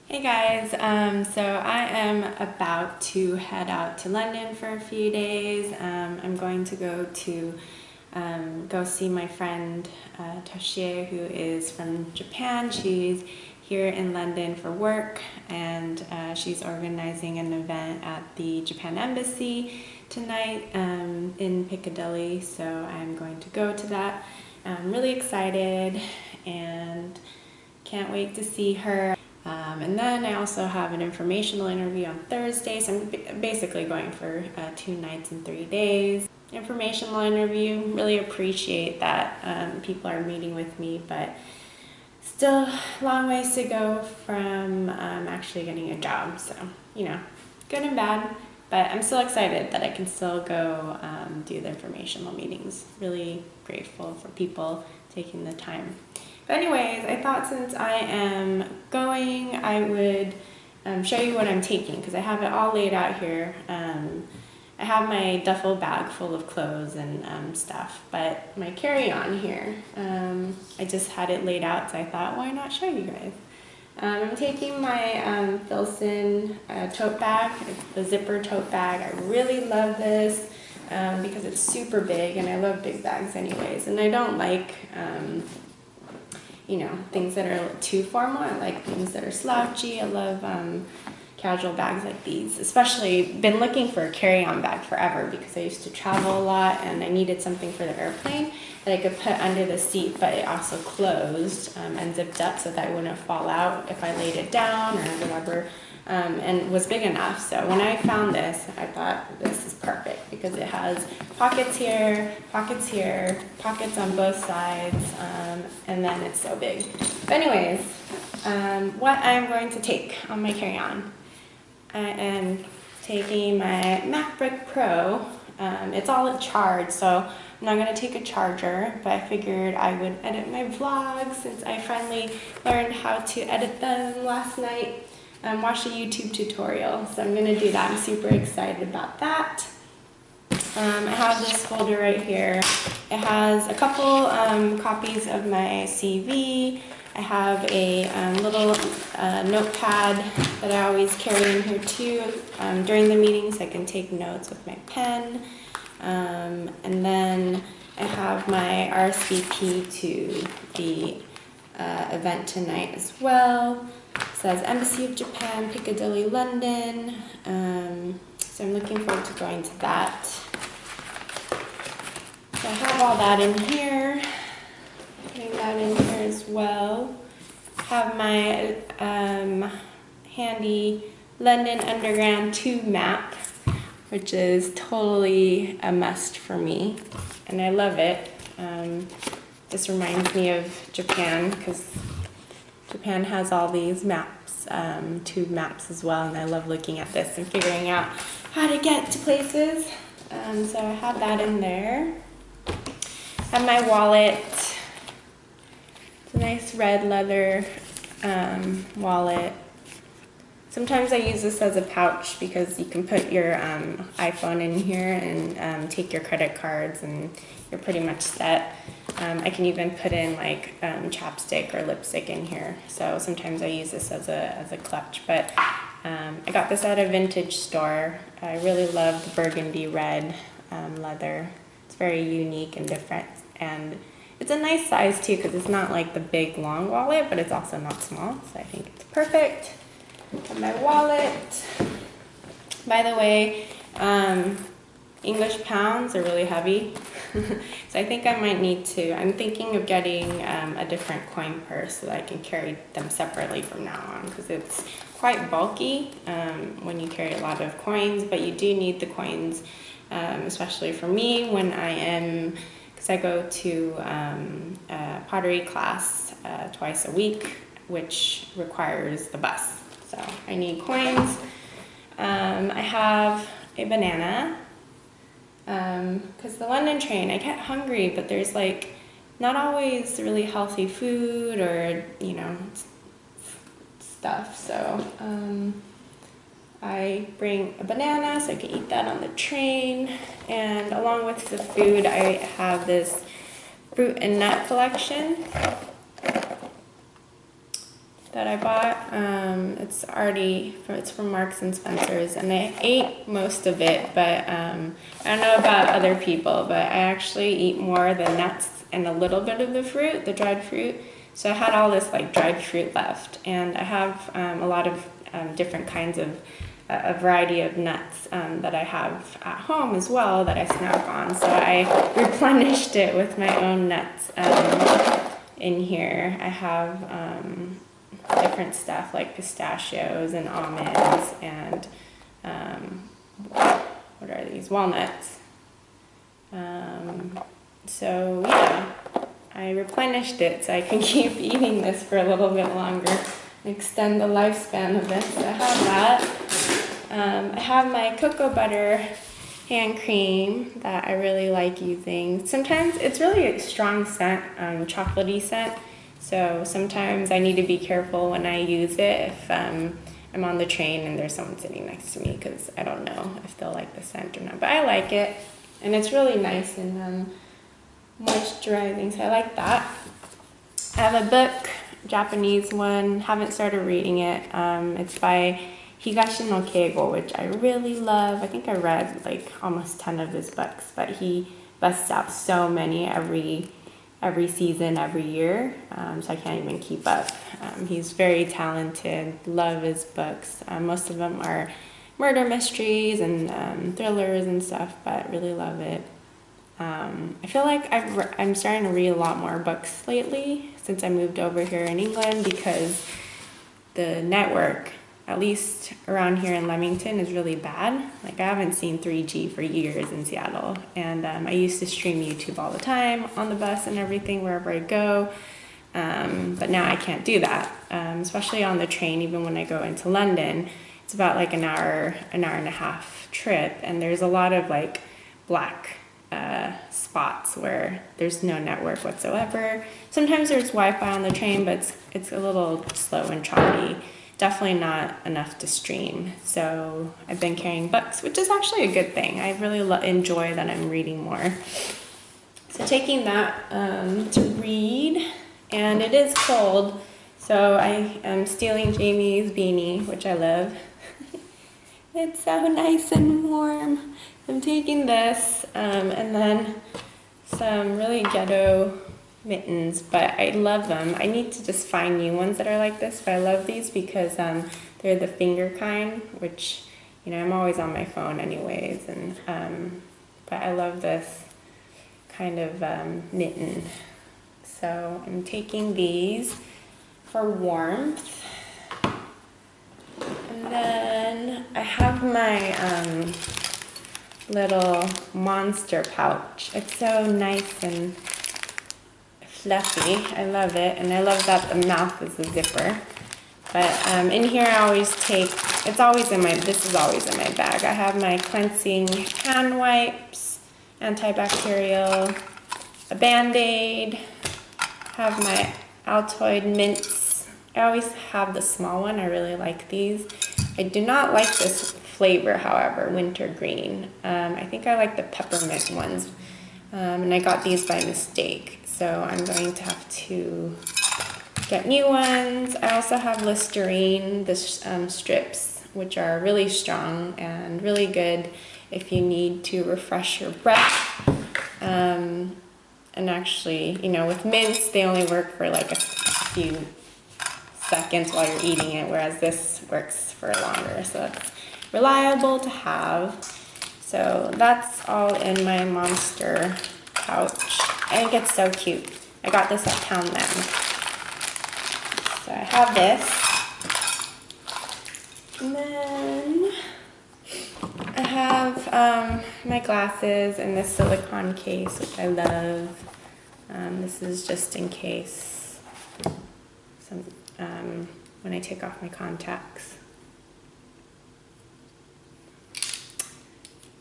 Hey guys, so I am about to head out to London for a few days. I'm going to go see my friend Toshie, who is from Japan. She's here in London for work, and she's organizing an event at the Japan Embassy tonight in Piccadilly, so I'm going to go to that. I'm really excited and can't wait to see her. And then I also have an informational interview on Thursday, so I'm basically going for 2 nights and 3 days. Informational interview, really appreciate that people are meeting with me, but still a long ways to go from actually getting a job, so, you know, good and bad, but I'm still excited that I can still go do the informational meetings. Really grateful for people taking the time. But anyways, I thought since I am going, I would show you what I'm taking, because I have it all laid out here. I have my duffel bag full of clothes and stuff, but my carry-on here, I just had it laid out, so I thought, why not show you guys? I'm taking my Filson tote bag, the zipper tote bag. I really love this because it's super big, and I love big bags anyways, and I don't like you know, things that are too formal. I like things that are slouchy. I love casual bags like these. Especially been looking for a carry-on bag forever because I used to travel a lot and I needed something for the airplane that I could put under the seat, but it also closed and zipped up so that it wouldn't fall out if I laid it down or whatever. And was big enough. So when I found this, I thought this is perfect because it has pockets here, pockets on both sides, and then it's so big. But anyways, what I'm going to take on my carry-on, I am taking my MacBook Pro. It's all charged, so I'm not going to take a charger, but I figured I would edit my vlogs since I finally learned how to edit them last night. Watch a YouTube tutorial, so I'm going to do that. I'm super excited about that. I have this folder right here. It has a couple copies of my CV. I have a little notepad that I always carry in here too. During the meetings I can take notes with my pen. And then I have my RSVP to the event tonight as well. It says Embassy of Japan, Piccadilly, London. So I'm looking forward to going to that. So I have all that in here. Putting that in here as well. Have my handy London Underground tube map, which is totally a must for me, and I love it. This reminds me of Japan because Japan has all these maps, tube maps as well, and I love looking at this and figuring out how to get to places. So I have that in there. I have my wallet. It's a nice red leather wallet. Sometimes I use this as a pouch because you can put your iPhone in here and take your credit cards and you're pretty much set. I can even put in like chapstick or lipstick in here. So sometimes I use this as a clutch. But I got this at a vintage store. I really love the burgundy red leather. It's very unique and different. And it's a nice size too because it's not like the big long wallet, but it's also not small. So I think it's perfect. And my wallet. By the way, English pounds are really heavy. So I think I might need to, I'm thinking of getting a different coin purse so that I can carry them separately from now on because it's quite bulky when you carry a lot of coins, but you do need the coins, especially for me when I am, because I go to pottery class twice a week, which requires the bus. So I need coins. I have a banana. Because the London train, I get hungry, but there's like not always really healthy food or, you know, stuff. So I bring a banana so I can eat that on the train. And along with the food, I have this fruit and nut collection that I bought. It's from Marks and Spencer's, and I ate most of it, but I don't know about other people, but I actually eat more of the nuts and a little bit of the fruit, the dried fruit. So I had all this like dried fruit left, and I have a lot of different kinds of a variety of nuts that I have at home as well that I snack on. So I replenished it with my own nuts in here. I have different stuff like pistachios and almonds and what are these? Walnuts. So yeah, I replenished it so I can keep eating this for a little bit longer, extend the lifespan of this. So I have that. I have my cocoa butter hand cream that I really like using. Sometimes it's really a strong scent, chocolatey scent. So sometimes I need to be careful when I use it if I'm on the train and there's someone sitting next to me, because I don't know if they'll like the scent or not. But I like it, and it's really nice and moisturizing, so I like that. I have a book, Japanese one, haven't started reading it. It's by Higashi no Keigo, which I really love. I think I read like almost 10 of his books, but he busts out so many every season, every year, so I can't even keep up. He's very talented, love his books. Most of them are murder mysteries and thrillers and stuff, but really love it. I feel like I'm starting to read a lot more books lately since I moved over here in England, because the network, at least around here in Leamington, is really bad. Like I haven't seen 3G for years in Seattle, and I used to stream YouTube all the time on the bus and everything wherever I go, but now I can't do that, especially on the train. Even when I go into London, it's about like an hour and a half trip, and there's a lot of like black spots where there's no network whatsoever. Sometimes there's Wi-Fi on the train, but it's a little slow and choppy. Definitely not enough to stream. So I've been carrying books, which is actually a good thing. I really enjoy that I'm reading more. So taking that to read, and it is cold, so I am stealing Jamie's beanie, which I love. It's so nice and warm. I'm taking this, and then some really ghetto mittens, but I love them. I need to just find new ones that are like this, but I love these because they're the finger kind, which, you know, I'm always on my phone anyways, and but I love this kind of mitten. So I'm taking these for warmth. And then I have my little monster pouch. It's so nice and fluffy. I love it, and I love that the mouth is a zipper. But in here I always take, this is always in my bag. I have my cleansing hand wipes, antibacterial, a Band-Aid, have my Altoid mints. I always have the small one. I really like these. I do not like this flavor, however, wintergreen. I think I like the peppermint ones, and I got these by mistake, so I'm going to have to get new ones. I also have Listerine, the strips, which are really strong and really good if you need to refresh your breath. And actually, you know, with mints, they only work for like a few seconds while you're eating it, whereas this works for longer, so it's reliable to have. So that's all in my monster pouch. I think it's so cute. I got this at Poundland. So I have this. And then I have my glasses in this silicone case, which I love. This is just in case when I take off my contacts.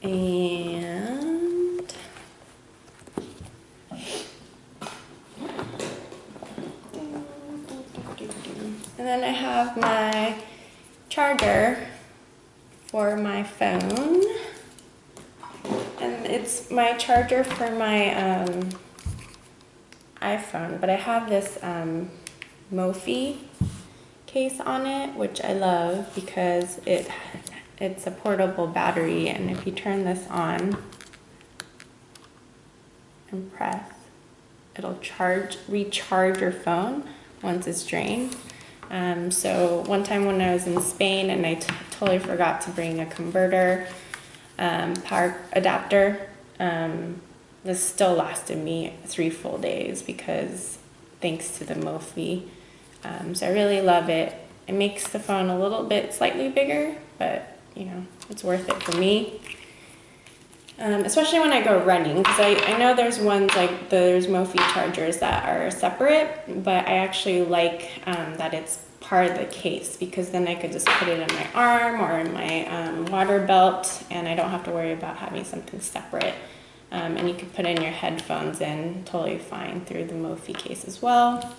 And then I have my charger for my phone, and it's my charger for my iPhone, but I have this Mophie case on it, which I love because it's a portable battery, and if you turn this on and press, it'll recharge your phone once it's drained. So one time when I was in Spain and I totally forgot to bring a converter power adapter, this still lasted me 3 full days because thanks to the Mophie. So I really love it. It makes the phone a little bit slightly bigger, but you know, it's worth it for me. Especially when I go running, because I know there's ones like there's Mophie chargers that are separate, but I actually like that it's part of the case, because then I could just put it in my arm or in my water belt, and I don't have to worry about having something separate. And you could put in your headphones in totally fine through the Mophie case as well.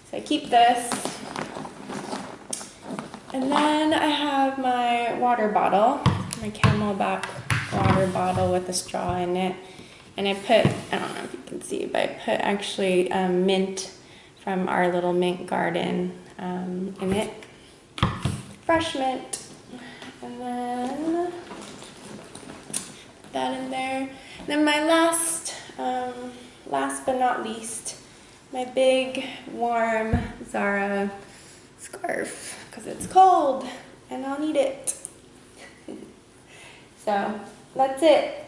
So I keep this. And then I have my water bottle, my Camelback water bottle with a straw in it. And I put, I don't know if you can see, but I put actually mint from our little mint garden in it. Fresh mint. And then put that in there. And then my last but not least, my big warm Zara scarf, because it's cold and I'll need it. So that's it.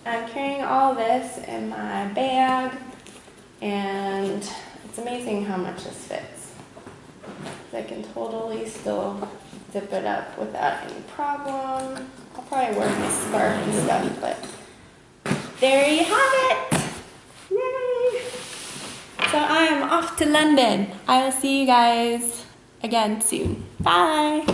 I'm carrying all this in my bag, and it's amazing how much this fits. I can totally still zip it up without any problem. I'll probably wear my scarf and stuff, but there you have it. Yay! So I am off to London. I will see you guys again soon. Bye.